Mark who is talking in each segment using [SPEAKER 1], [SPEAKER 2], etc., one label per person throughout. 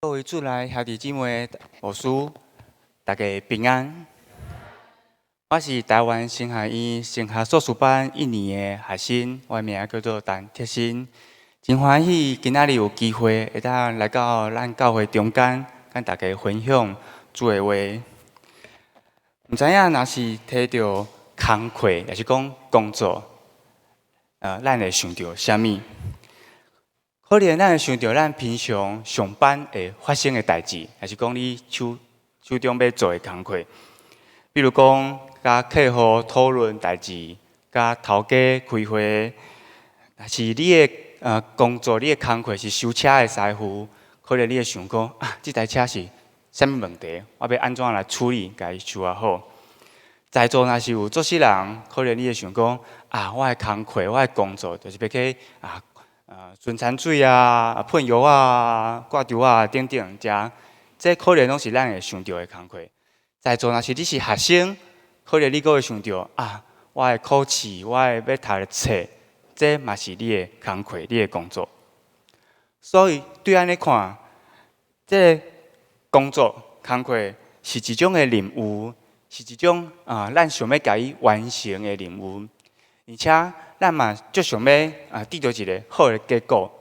[SPEAKER 1] 各位主内兄弟姊妹、牧师，大家平安。我是台湾神学院神学硕士班1年的学生，我名叫做陈铁新。真欢喜今仔日有机会会当来到咱教会中间，跟大家分享主的话。唔知影若是摕到工课，也是讲工作，咱会想到啥物？可能咱会想到咱平常上班会发生的代志，还是讲你手中要做的工课，比如讲甲客户讨论代志，甲头家开会，若是你的工作，你的工课是修车的师傅，可能你会想讲这台车是啥物问题，我要安怎来处理，甲伊修啊好。在座若是有做事人，可能你会想讲我的工课，我的工作就是要去存餐水喷油挂丢等等，这可能拢是咱会想到的工课。在座若是你是学生，可能你阁会想到我的考试，我的要读的册，这嘛是你的工课，你的工作。所以对安尼看，这工作工课是一种的任务，是一种咱想要甲伊完成的任务，而且咱嘛足想要得到一个好的结果。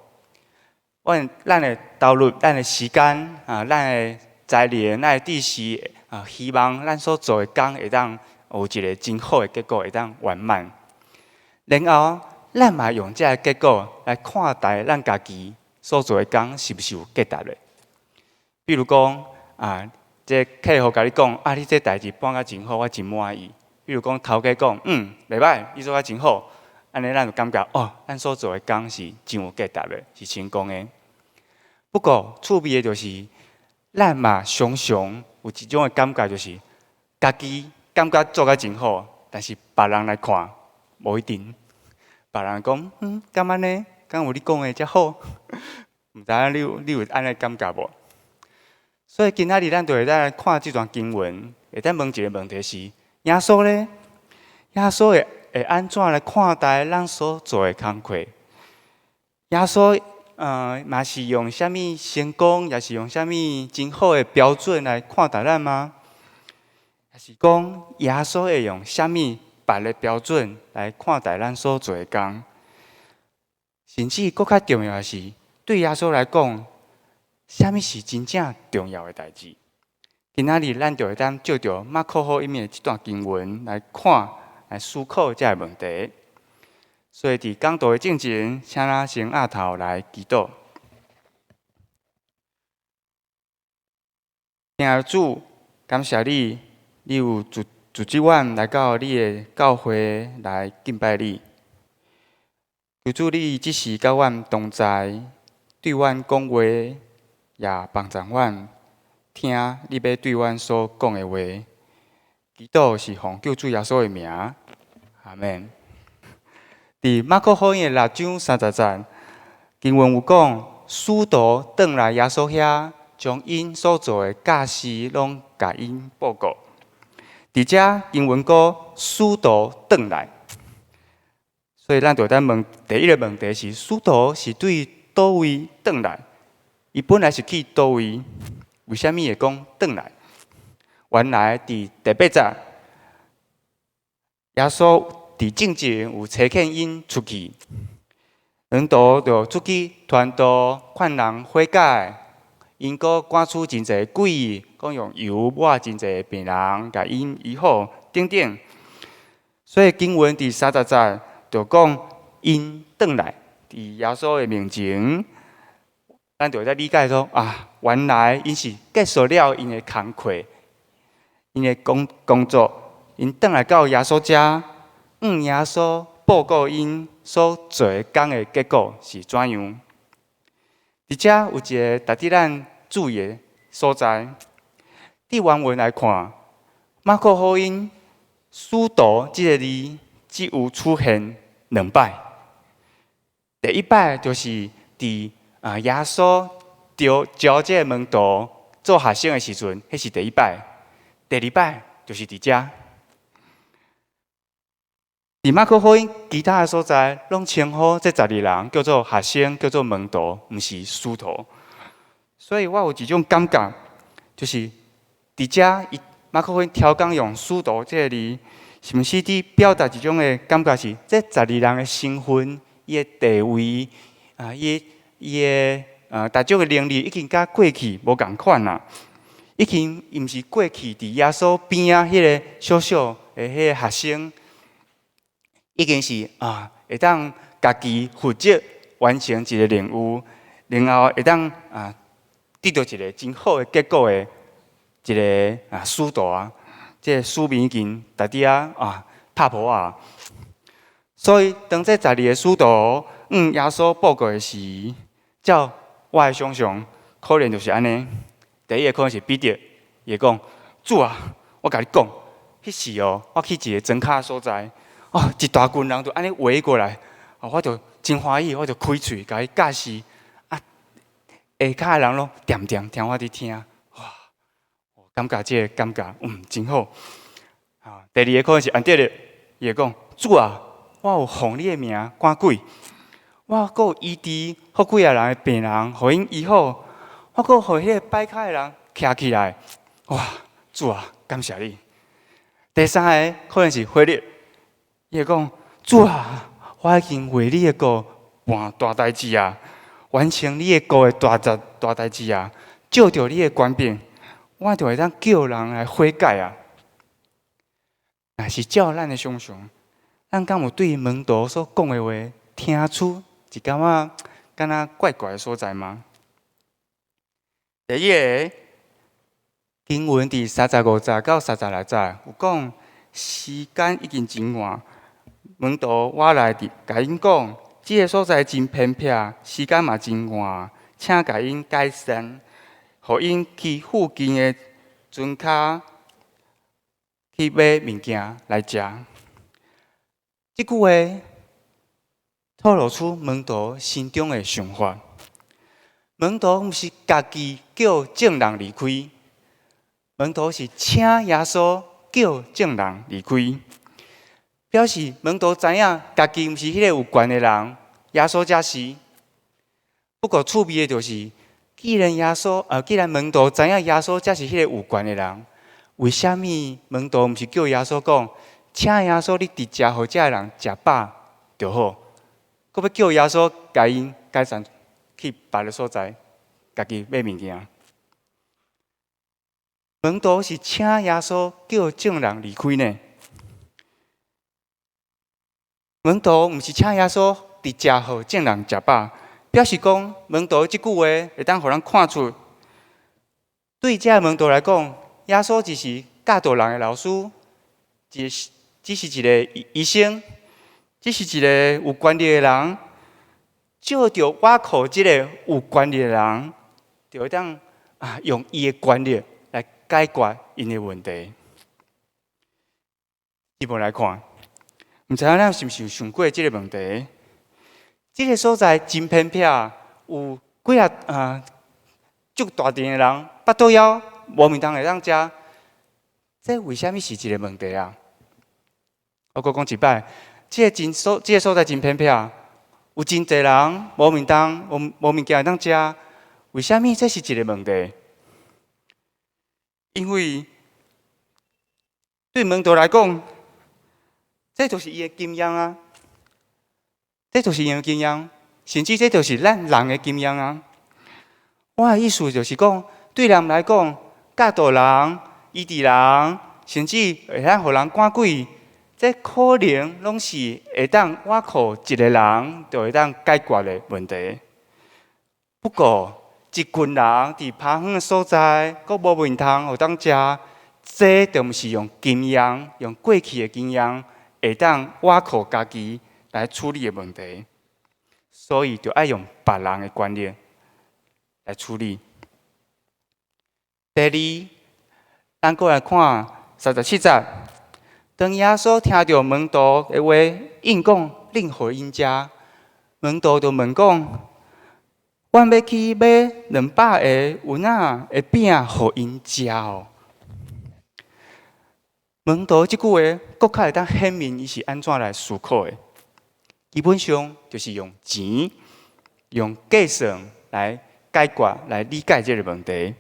[SPEAKER 1] 咱的投入、咱的时间咱的财力、咱的知识希望咱所做的工会当有一个真好的结果，会当圆满。然后，咱嘛用这个结果来看待咱家己所做的工是不是有价值的。比如讲这客户甲你讲你这代志办甲真好，我真满意。比如讲头家讲袂歹，你做甲真好，安尼咱就感觉咱所做的工是真有价值的，是成功的。不过趣味的就是，咱嘛常常有一种的感觉，就是家己感觉做甲真好，但是别人来看无一定。别人讲敢安尼，敢有你讲的遮好？毋知影你有安尼感觉无？所以今仔日咱就会来看这段经文，会当问一个问题是：耶稣呢？耶稣会安怎来看待咱所做的工课？耶稣嘛是用啥物成功，也是用啥物真好的标准来看待咱吗？还是讲耶稣会用啥物别的标准来看待咱所做的工？甚至更较重要的是，对耶稣来讲，啥物是真正重要的代志？今仔日咱就会当照着马可福音的这段经文来看、来思考这个问题。所以伫讲道的进前，请咱先压头来祈祷。亲爱的主，感谢你，你有自即阮来到你的教会来敬拜你。求主你即时甲阮同在，对阮讲话，也帮助阮听你要对阮所讲的话。祈祷是奉救主耶稣的名，阿门。伫马可福音的6章30节，经文有讲，使徒转来耶稣遐，将因所做的假事拢甲因报告。伫遮经文讲，使徒转来，所以咱就当问第一个问题是：使徒是对倒位转来？伊本来是去倒位？为虾米会讲转来？原来伫第8节，耶稣伫正前有差遣因出去，门徒就出去传道，劝人悔改。因阁赶出真侪鬼，讲用油抹真侪病人，甲因医好等等。所以经文第30节就讲因转来，伫耶稣的面前，咱就在理解说原来因是结束了因的工课，因的工作，因转来到耶稣遮，耶稣报告因所做的工的结果是怎样。伫遮有一个值得咱注意的所在。伫原文来看，马可福音“使徒”这个字只有出现2摆。第一摆就是伫耶稣招这个门徒做学生的时阵，迄是第一摆。第二摆就是伫遮。伫马可福音其他的所在，拢称呼这12人叫做学生，叫做门徒，毋是使徒。所以我有一种感觉，就是伫遮伊马可芬调讲用使徒这个字，是毋是伫表达一种的感觉是，这12人的身份、伊的地位伊的大种的能力，已经甲过去无共款啦。已经毋是过去伫耶稣边啊，迄个小小的迄个学生，已经是会当家己负责完成一个任务，然后会当得到一个真好的结果的一个使徒啊，这个使命已经大抵拍破啊。所以当这12个使徒耶稣报告的时，照我的想象，可能就是安尼。第一个可能是彼得，伊会讲：主啊，我甲你讲，迄时我去一个庄卡所在，一大群人就安尼围过来，我就真欢喜，我就开嘴甲伊解释，下骹的人拢点听我伫听，哇，感觉这个感觉真好。第二个可能是安德烈，伊会讲：主啊，我有奉你的名赶鬼，我阁有医治好几啊人的病人，互因医好。我阁互迄个摆骹的人徛起来，哇！主啊，感谢你。第三个可能是腓力，伊会讲：主啊，我已经为你的国办大代志啊，完成你的国的大代志啊，照着你的权柄，我就会当叫人来悔改啊。若是照咱的想象，咱敢有对门徒所讲的话听出一感觉敢若怪怪的所在吗？第一个经文伫35节到36节有讲，时间已经真晚，门徒我来甲因讲，这个所在真偏僻，时间嘛真晚，请甲因改善，互因去附近的村骹去买物件来食。这句话透露出门徒心中的想法。门徒毋是家己叫众人离开，门徒是请耶稣叫众人离开，表示门徒知影家己毋是迄个有权的人，耶稣才是。不过趣味的就是，既然门徒知影耶稣才是迄个有权的人，为虾米门徒毋是叫耶稣讲，请耶稣你直接互这人食饱就好，搁要叫耶稣甲因改善？去别个所在，家己买物件。门徒是请耶稣叫众人离开呢。门徒毋是请耶稣直接互众人食饱，表示讲门徒即句话会当互人看出，对这门徒来讲，耶稣只是教导人的老师，只是一个医生，只是一个有权力的人。照着我靠这个有权力的人，就会当用伊的权力来解决因的问题。一般来看，毋知影咱是毋是有想过这个问题？这个所在真偏僻，有几足大殿的人，巴肚枵无面当会当食，这为虾米是一个问题啊？我阁讲一摆，这个所在真偏僻。有真侪人无面当无物件会当食，为虾米这是一个问题？因为对门徒来讲，这就是伊的经验啊，这就是伊的经验，甚至这就是咱人的经验啊。我的意思就是讲，对人来讲，教导人、医治人，甚至会当互人赶鬼。这可能拢是会当我靠一个人就会当解决的问题。不过，一群人伫偏远的所在，阁无面通互当食，这就毋是用经验、用过去的经验会当我靠家己来处理的问题。所以，就爱用别人的观念来处理。第二，咱过来看37节。当耶稣听到门徒的话，应讲另互因食，门徒就问讲：阮要去买200个银仔的饼，互因食哦。门徒即句话，搁较会当显明伊是安怎来思考的。基本上就是用钱、用计算来解决来理解这个问题。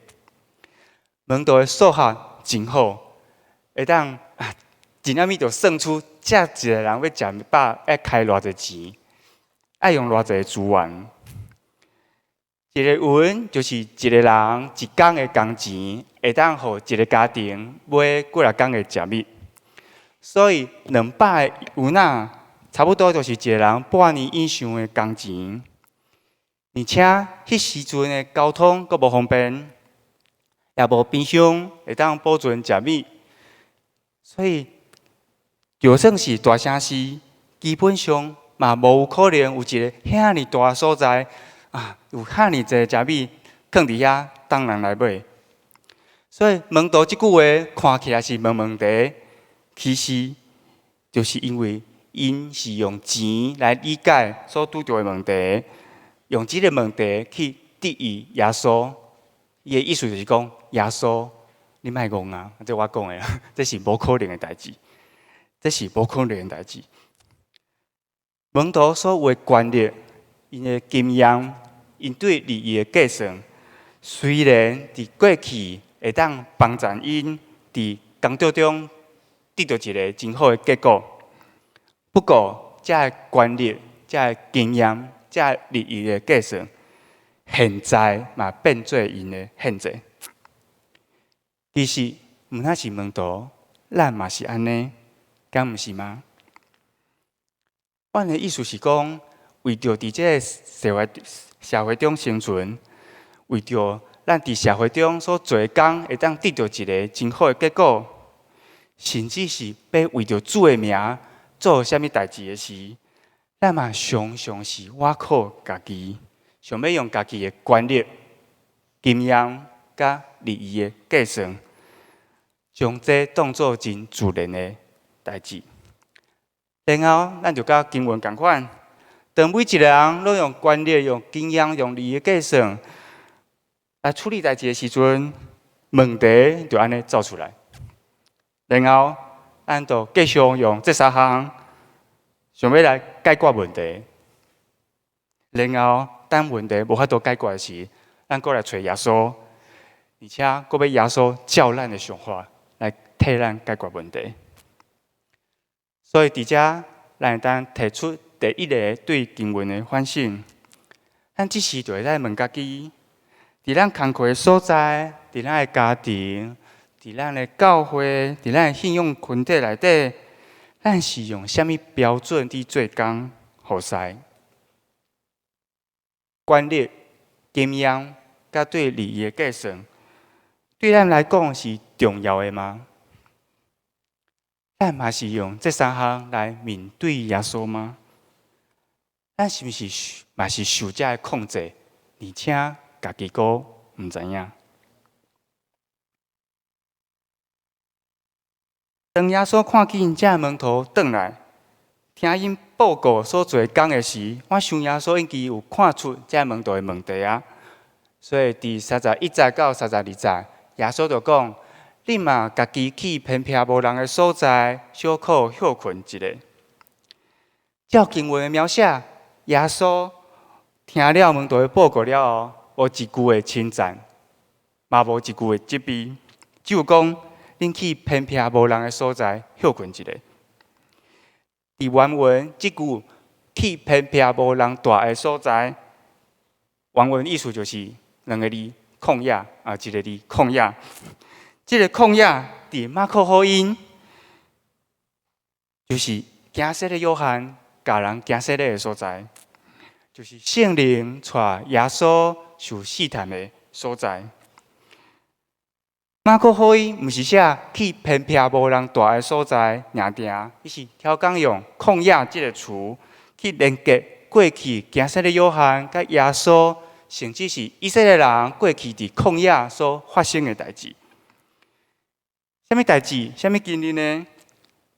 [SPEAKER 1] 门徒的数学真好，会当一暗暝就算出这一个人要食饱，要开偌济钱，要用偌济资源。一个运就是一个人一工的工钱，会当互一个家庭买几啊工的食物。所以200个运啊，差不多就是一个人半年以上的工钱。而且迄时阵的交通阁无方便，也无冰箱会当保存食物，所以就算是大城市，基本上嘛无可能有一个遐尼大的所在有遐尼济食物放伫遐等人来买。所以门徒即句话看起来是问问题，其实就是因为因是用钱来理解所拄着的问题。用这个问题去质疑耶稣，伊的意思就是讲，耶稣，你莫戆啊！这我讲的啦，这是无可能的代志，这是无可能的代志。门徒所有的权力，因的经验，因对利益的计算，虽然伫过去会当帮助因伫工作中得到一个真好的结果，不过这权力、这经验。这利益的计算，现在嘛变做因的限制。其实毋那是门徒，咱嘛是安尼，敢毋是吗？阮的意思是讲，为着伫这个社会中生存，为着咱伫社会中所做工，会当得到一个真好的结果，甚至是要为着主的名做啥物代志的时。咱嘛常常是我靠家己，想要用家己的权力、经验、甲利益的计算，将这当作真自然的代志。然后，咱就甲经文共款，当每一个人拢用权力、用经验、用利益的计算来处理代志的时阵，问题就安尼走出来。然后，咱就继续用这3项。想要来解决问题，然后当问题无法度解决时，咱过来找耶稣，而且搁要耶稣照咱的想法来替咱解决问题。所以伫遮，咱会当提出第一个对经文的反省。咱即时就会来问家己：伫咱工课的所在，伫咱的家庭，伫咱的教会，伫咱的信仰群体内底。咱是用什么标准伫做工好势？权力、经验，甲对利益的计算，对咱来讲是重要的吗？咱嘛是用这3项来面对耶稣吗？咱是毋是嘛是受这控制，而且家己阁毋知影？当耶稣看见这门徒转来，听因报告所做工的时，我想耶稣应该有看出这门徒的问题啊。所以第31节到32节，耶稣就讲：你嘛家己去偏僻无人的所在，小可休困一下。照经文的描写，耶稣听了门徒的报告了后，无一句的称赞，嘛无一句的责备，只有讲。恁去偏僻无人的所在休困一下。伫原文，即句去偏僻无人住的所在，原文意思就是2个字旷野1个字旷野。即个旷野伫马可福音，就是行洗的约翰教人行洗的所在，就是圣灵带耶稣受试探的所在。马可福音毋是写去偏僻无人住的所在，伊是挑讲用旷野这个词去连接过去行洗的约翰甲耶稣，甚至是以色列人过去伫旷野所发生的代志。什么代志？什么经历呢？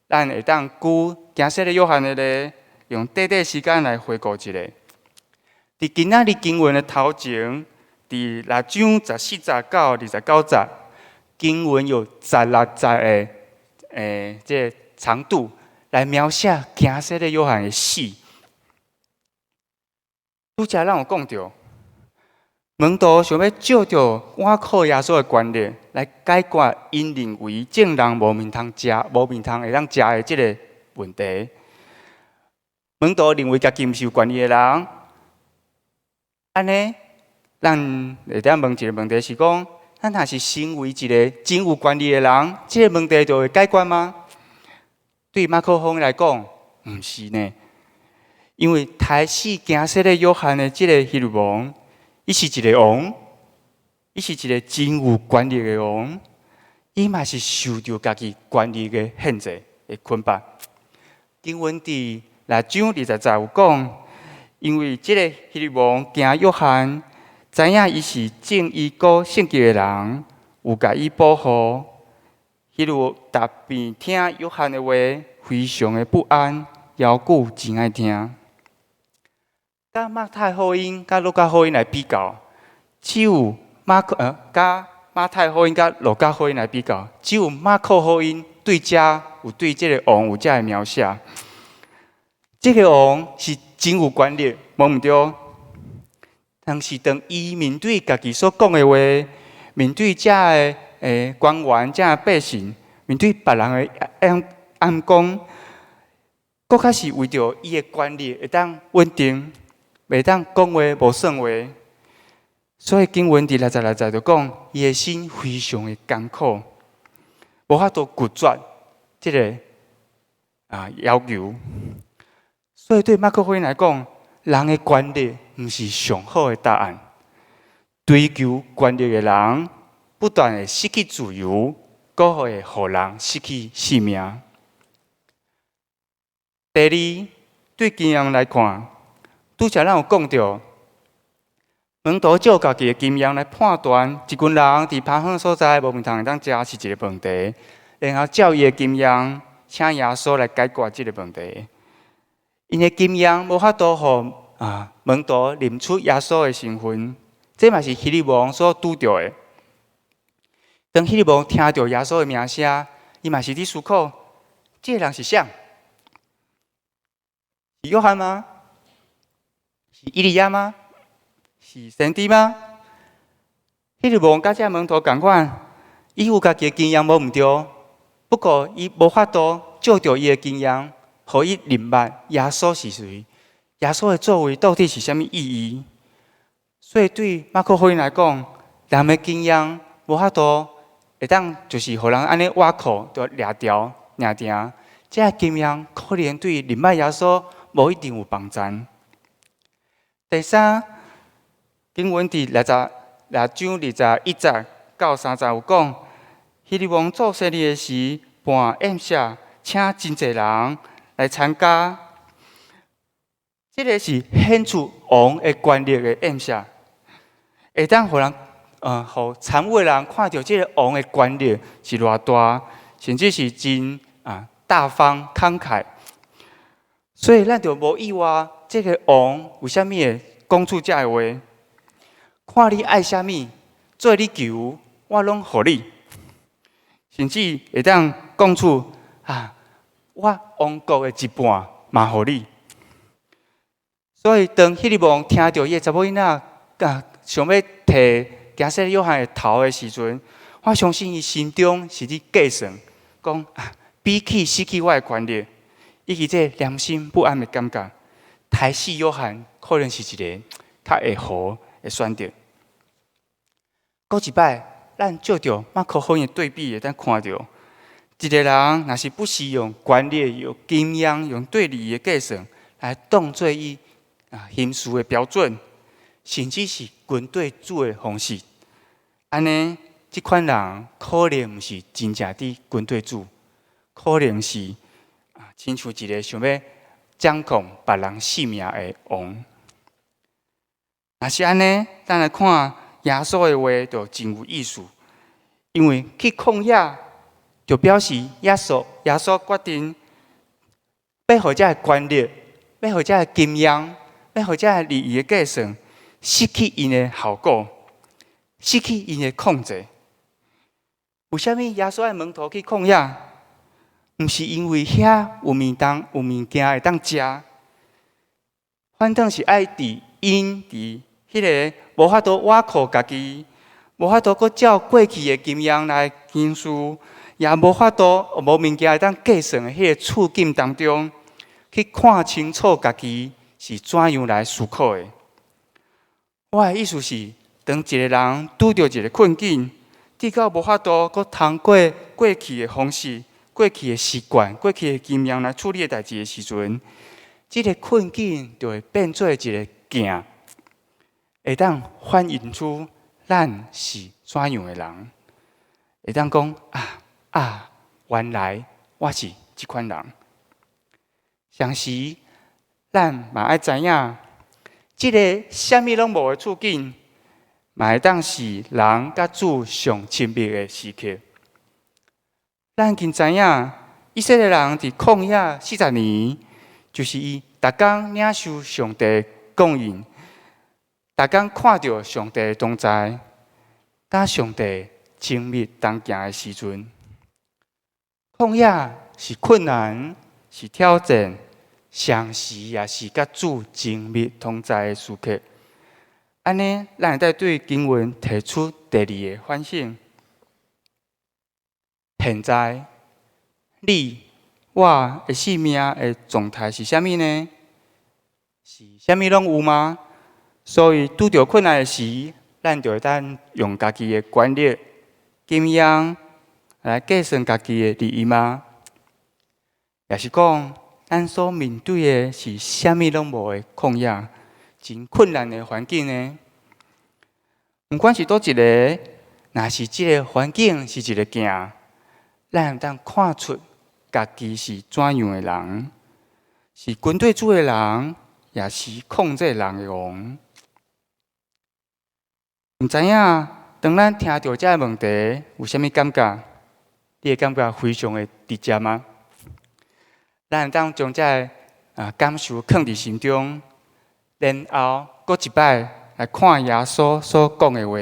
[SPEAKER 1] 咱会当据行洗的约翰的咧，用短短时间来回顾一下。伫今仔日经文的头前，伫6章14节到29节。经文有16节的这个长度来描写行洗的约翰的死。拄则咱有讲到，门徒想要照着我靠耶稣的观念来解决因认为正人无面通食、无面通会当食的这个问题。门徒认为家己毋是有权利的人，安尼，咱会当问一个问题是讲，咱若是身为一个真有权利的人，这个问题就会解决吗？对马可福音来讲，毋是呢。因为抬死惊死的约翰的这个希律王，伊是一个王，伊是一个真有权力的王，伊嘛是受到家己权力的限制的捆绑。经文伫6章20节有讲，因为这个希律王惊约翰，知影伊是正义高圣洁的人，有甲伊保护。希律特别听约翰的话，非常的不安，犹久真爱听。甲马太福音、甲路加福音来比较，只有甲马太福音、甲路加福音来比较，只有马可福音对遮有对这个王有遮的描写。这个王是真有权力，无毋对。但是当伊面对家己所讲的话，面对遮的官员、遮的百姓，面对别人的暗讲，搁较是为着伊的权力会当稳定。袂当讲话无算话，所以经文伫60节就讲，伊的心非常的艰苦，无法度拒绝这个要求。所以对马可福音来讲，人的权力毋是上好的答案。追求权力的人，不但会失去自由，更会互人失去性命。第二，对经验来看。拄则咱有讲到，门徒照家己的经验来判断，一群人伫偏远所在无面通会当食是一个问题，然后照伊的经验，请耶稣来解决这个问题。因的经验无法度互门徒认出耶稣的身份，这嘛是希律王所拄着的。当希律王听到耶稣的名声，伊嘛是伫思考，这个人是谁？是约翰吗？是以利亚吗？是先知吗？希律王甲这门徒同款，伊有家己的经验无毋对，不过伊无法度照着伊的经验，互伊明白耶稣是谁，耶稣的作为到底是啥物意义。所以对马可福音来讲，人的经验无法度会当就是互人安尼挖苦，就掠掉、掠定。这经验可能对明白耶稣无一定有帮助。第三，经文伫6章21节到30节有讲，希律王做生日的时，办宴席，请真侪人来参加。这个是显出王的权力的宴席，会当互人互参与的人看到这个王的权力是偌大，甚至是真大方慷慨。所以咱就无意外。这个王为虾米会讲出这个话？看你爱虾米，做你求，我拢互你。甚至会当讲出我王国的一半嘛互你。所以当希律王听到伊查某囡仔想要摕惊死约翰的头的时阵，我相信伊心中是伫计算，讲比起失去我的权利，以及这良心不安的感觉。抬死约翰可能是一个较会好的选择。过一摆，咱照着马可福音的对比，会当看到，一个人若是不是用权力、用经验、用对理的计算来当做伊行事的标准，甚至是军队主的方式，安尼，这款人可能毋是真正的军队主，可能是亲像一个想要掌控别人性命的王。若是安尼，咱来看耶稣的话，就真有意思。因为去旷野，就表示耶稣决定要互这个权力，要互这个经验，要互这个利益的计算，失去因的效果，失去因的控制。为虾米耶稣爱门徒去旷野？毋是因为遐有物件会当食，反正是爱伫因伫迄个无法度挖苦家己，无法度搁照过去的经验来行事，也无法度无物件会当计算的迄个处境当中，去看清楚家己是怎样来思考的。我的意思是，当一个人拄着一个困境，直到无法度搁通过过去的方式、过去的习惯、过去的经验来处理代志的时阵，这个困境就会变做一个镜，会当反映出咱是怎样的人。会当讲原来我是这款人。同时，咱嘛爱知影，这个啥物拢无的处境，嘛会当是人甲主上亲密的时刻。咱经知影，以色列人伫旷野40年，就是伊逐工领受上帝供应，逐工看到上帝的同在，甲上帝亲密同行的时阵，旷野是困难，是挑战，常时也是甲主亲密同在的时刻。安尼，咱会当对经文提出第二个反省：现在，我的生命的状态是啥物呢？是啥物拢有吗？所以拄着困难的时，咱就会当用家己的权力、经验来计算家己的利益吗？也是讲，咱所面对的是啥物拢无的旷野，真困难的环境呢？不管是倒一个，若是这个环境是一个镜，咱会当看出家己是怎样的人，是军队主的人，也是控制人的王。唔知影，当咱听到这个问题，有啥物感觉？你会感觉非常的直接吗？咱会当将这感受放伫心中，然后搁一摆来看耶稣所讲的话。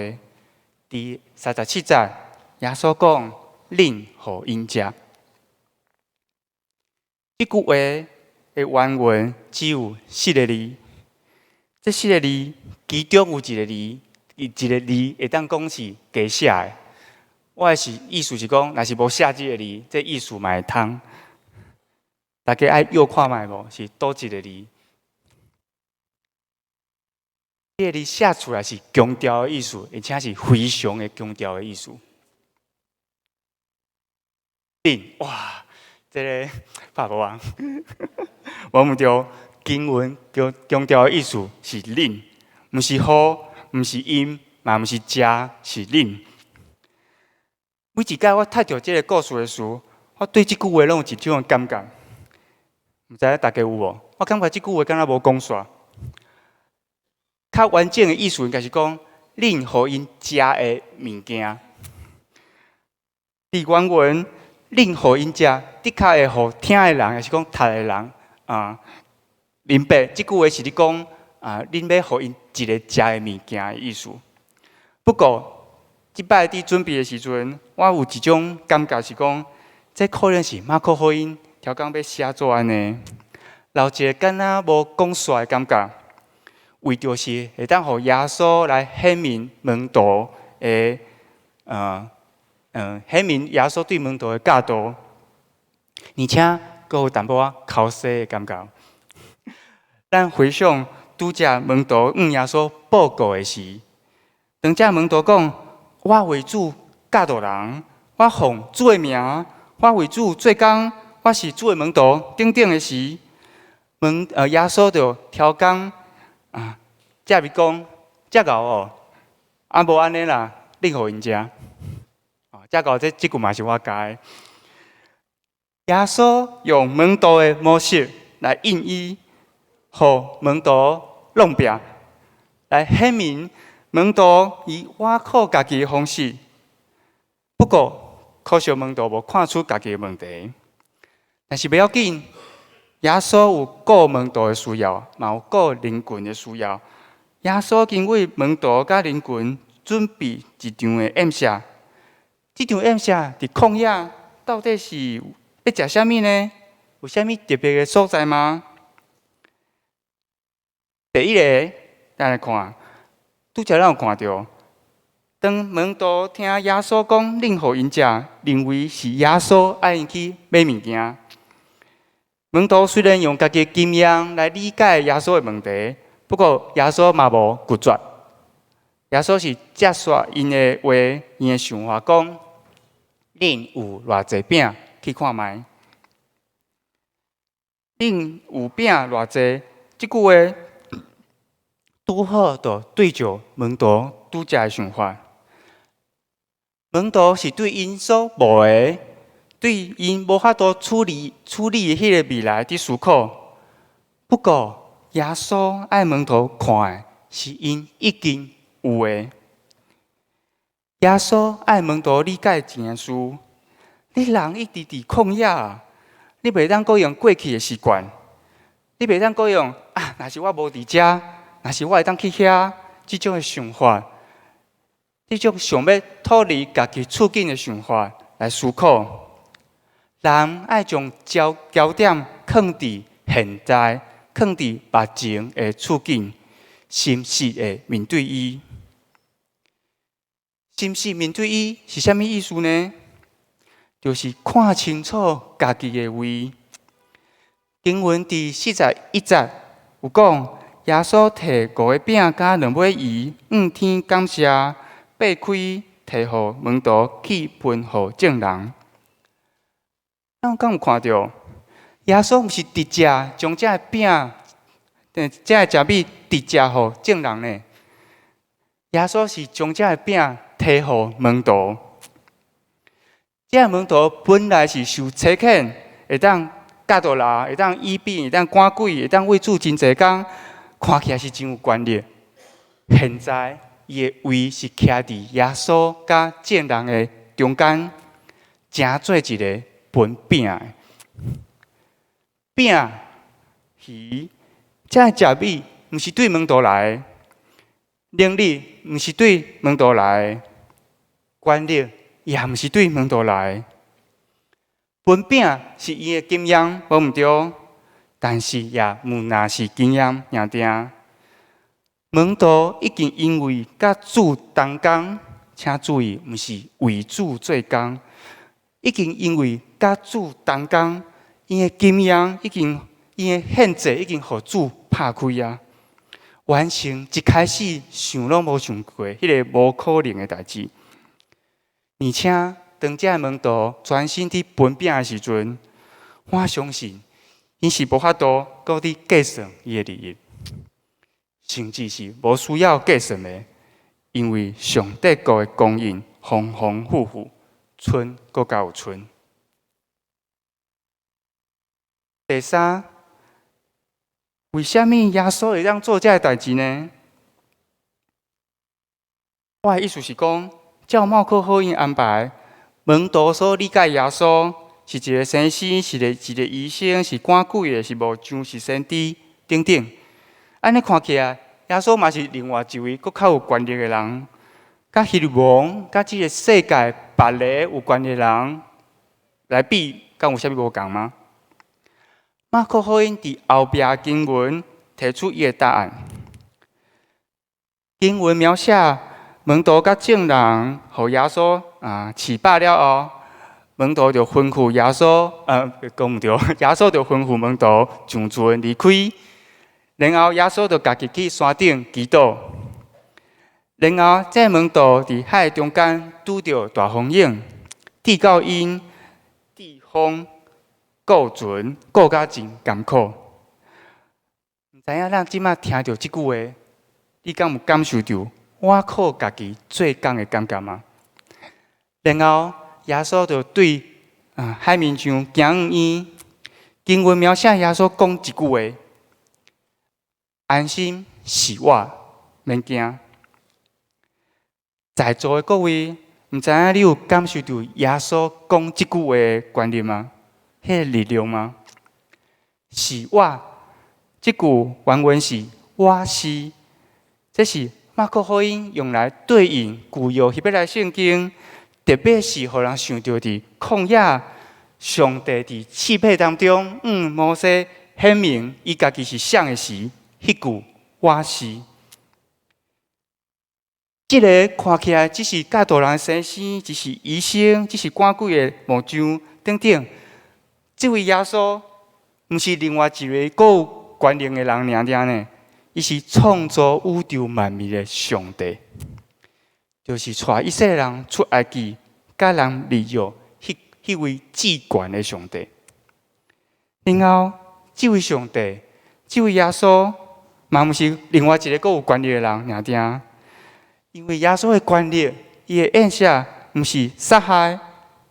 [SPEAKER 1] 伫37节，耶稣讲：“恁互因食。”这句话的原文只有4个字。这4个字，其中有一个字会当讲是假写的。我的意思是讲，若是无写这个字，这意思嘛会通。大家爱右看卖无？是倒一个字？这个字写出来是强调的意思，而且是非常的强调的意思。哇，这个拍无啊！我们着经文强调的意思是恁，不是好，不是因，嘛不是食，是恁。每一摆我读到这个故事的时候，我对这句话拢有一种感觉。唔知大家有无？我感觉这句话敢若无讲煞。较完整的意思应该是讲，恁互因食的物件。伫原文，恁互因食，的确会互听的人，也是讲读的人明白。这句话是咧讲恁要互因一个食的物件的意思。不过，即摆伫准备的时阵，我有一种感觉是讲，这可能是马可福音调讲要写作安尼，留一个敢若无讲煞的感觉。为着是会当互耶稣来显明门徒的显明耶稣对门徒的教导，而且阁有淡薄仔考试的感觉。咱回想拄则门徒向耶稣报告的时，当这门徒讲：“我为主教导人，我奉主的名，我为主做工，我是主的门徒。”等等的时，耶稣就调讲。这咪讲，遮牛哦，无安尼啦，恁互因食。遮牛这句嘛是我加的。耶稣用门徒的模式来应医，互门徒弄病，来显明门徒以挖苦家己的方式。不过，可惜门徒无看出家己的问题，但是不要紧。耶稣有顾门徒的需要，嘛有顾邻群的需要。耶稣经为门徒甲邻群准备一场的宴席。这场宴席伫旷野，到底是要食啥物呢？有啥物特别的所在吗？第一个，咱来看，拄则咱有看到，当门徒听耶稣讲恁互因食，认为是耶稣爱因去买物件。门徒虽然用家己的经验来理解耶稣的问题，不过耶稣嘛无拒绝。耶稣是接续因的话，因的想法讲：恁有偌济饼？去看卖。恁有饼偌济？即句话拄好就对照门徒拄则的想法。门徒是对因所无的。对因无法度处理的迄个未来伫思考，不过耶稣爱门徒看的是因已经有的。耶稣爱门徒理解一件事：你人一直伫旷野，你袂当阁用过去的习惯，你袂当阁用若是我无伫遮，若是我会当去遐，即种的想法，即种想要脱离家己处境的想法来思考。人爱将焦点放伫现在，放伫目前的处境，心实的面对伊。心实面对伊是啥物意思呢？就是看清楚家己的位。经文第41节有讲，耶稣摕5个饼甲2尾鱼，天感谢，擘开，摕互门徒去分互众人。咱敢有看到，耶稣毋是直接将这饼、这食物直接互众人呢？耶稣是将这饼摕互门徒。这门徒本来是受差遣，会当教导人，会当医病，会当赶鬼，会当为主真济工，看起来是真有权力。现在伊的位是徛伫耶稣甲众人的中间，正做一个分饼的饼鱼，这食物毋是对门徒来的，能力毋是对门徒来的，权力也毋是对门徒来的。分饼是伊的经验，无毋对，但是也毋那是经验赢定。门徒已经因为甲主同工，请注意，毋是为主做工。已经因为甲主同工，因的经验已经，因的限制已经互主拍开啊，完成一开始想拢无想过迄个无可能的代志。而且当这门徒专心伫分饼的时阵，我相信因是无法度搁伫计算伊的利益，甚至是无需要计算的，因为上帝国的供应丰丰富富。春更加有春。第三，为什么耶稣会当做这个代志呢？我的意思是讲，照马可福音安排，门徒所理解耶稣是一个先生，是一个医生，是赶鬼的，是木匠，是先知等等。安尼看起来，耶稣嘛是另外一位更较有权力的人。甲希望，甲这个世界别个有关的人来比，敢有啥物无共吗？马可福音伫后壁经文提出伊个答案。经文描写门徒甲众人，互耶稣饲饱了后，门徒就吩咐耶稣，讲毋对，耶稣就吩咐门徒上船离开，然后耶稣就家己去山顶祈祷。然后，这门徒伫海中间拄着大风涌，地到因，地风过船，过甲真艰苦。毋知影咱即马听到即句话，你敢有感受到我靠家己做工的感觉吗？然后，耶稣就对海面上行伊，经文描写耶稣讲一句话：安心是我，免惊。在座的各位，毋知影你有感受到耶稣讲即句话的权利吗？迄个力量吗？是我，即句原文是我是，这是马可福音用来对应旧约希伯来圣经，特别是互人想到伫旷野，上帝伫刺配当中，摩西显明伊家己是谁的时，迄句我是。即个看起来只是教导人的先生，只是医生，只是赶鬼的木匠等等。这位耶稣，毋是另外一位够有权力的人尔呢，伊是创造宇宙万物的上帝，就是带以色列人出埃及，甲人立约迄位至权的上帝。然后，这位上帝，这位耶稣，嘛毋是另外一个够有权力的人尔。因为耶稣的权力，伊的印下毋是杀害，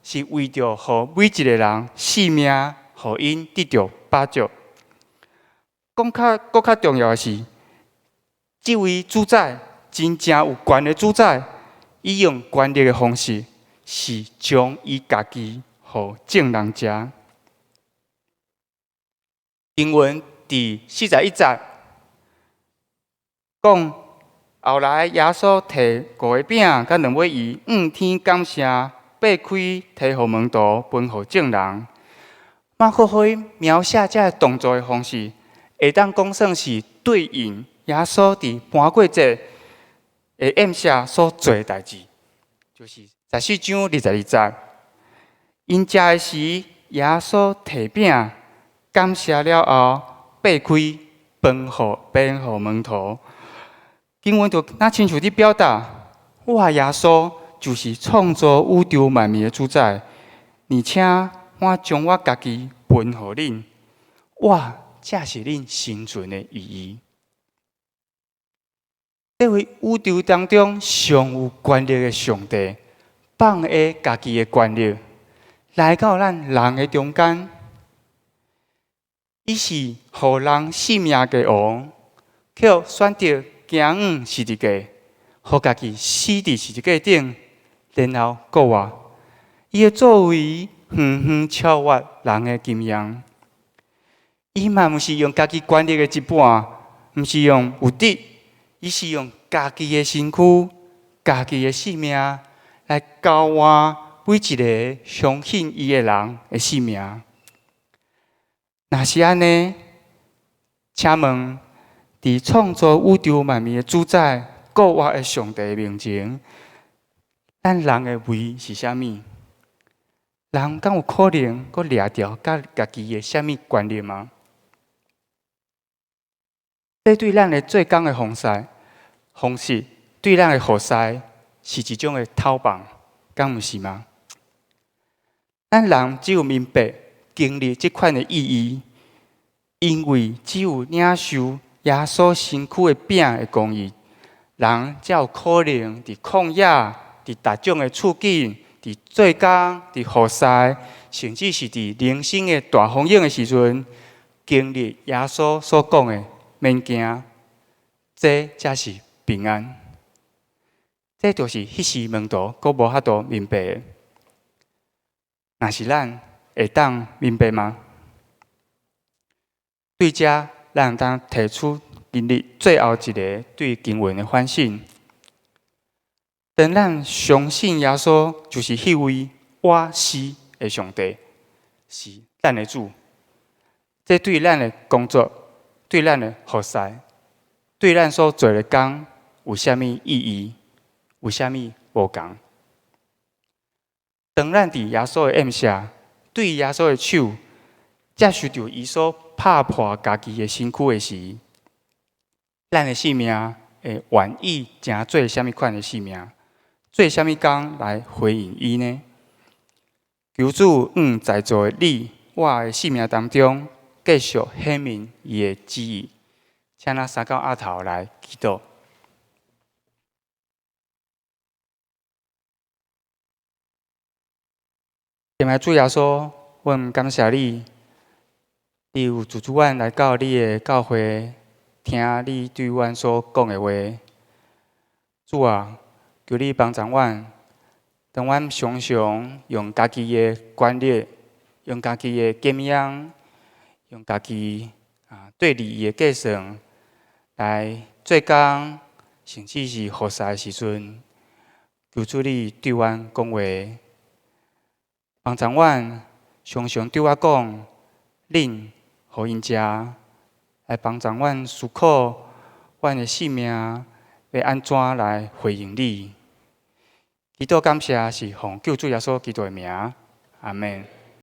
[SPEAKER 1] 是为着互每一个人性命，互因得到保障。更较重要的是，这位主宰真正有权的主宰，伊用权力的方式，是将伊家己互众人食。经文第41节讲。后来，耶稣摕5个饼甲2尾鱼，天感谢，擘开，摕互门徒，分互众人。马可可以描写这个动作的方式，会当讲算是对应耶稣伫搬过节的宴下所做的代志，就是14章22节。因食的时，耶稣摕饼，感谢了后，擘开，分互门徒。经文就那清楚地表达，我耶稣就是创造宇宙万物的主宰，而且我将我家己分互恁，我才是恁生存的意义。这位宇宙当中上有权力的上帝，放下家己的权力，来到咱人的中间，伊是互人性命的王，却选择。行十字架，互家己死伫十字架顶，然后国活。伊的作为远远超越人的经验。伊嘛毋是用家己权力的一半，毋是用有德，伊是用家己的身躯、家己的性命来交换每一个相信伊的人的性命。若是安尼，请问？伫创造宇宙万物的主宰、国活的上帝面前，咱人的位是啥物？人敢有可能阁掠掉甲家己的啥物权利吗？这对咱的做工的方式，对咱的服侍是一种的偷棒，敢毋是吗？咱人只有明白经历这款的意义，因为只有领受。耶稣身躯的饼的公义，人才有可能伫旷野、伫大众的处境、伫做工、伫服侍，甚至是伫人生的大风涌的时阵，经历耶稣所讲的免惊，这才是平安。这就是迄时门徒阁无法度明白的。若是咱会当明白吗？对这。咱当提出今日最后一个对经文的反省。当咱相信耶稣就是迄位我是的上帝，是咱的主，这对咱的工作、对咱的服侍、对咱所做的工有啥物意义？有啥物无同？当咱伫耶稣的宴下，对耶稣的手接受着伊所拍破家己的身躯的时，咱的性命会愿意诚做啥物款的性命？做啥物工来回应伊呢？求主在座的你，我的性命当中，继续显明伊的旨意。请咱三到阿头来祈祷。天爱主耶稣，阮感谢你。你有主阮来到你的教会，听你对阮所讲的话。主啊，求你帮助阮，当阮常常用家己的权力、用家己的经验、用家己对利益的计算来做工，甚至是服侍的时阵，求主你对阮讲话，帮助阮常常对我讲，恁。互因食，来帮助阮思考阮的性命，要安怎来回应你？祈祷感谢是奉救主耶稣基督的名，阿门。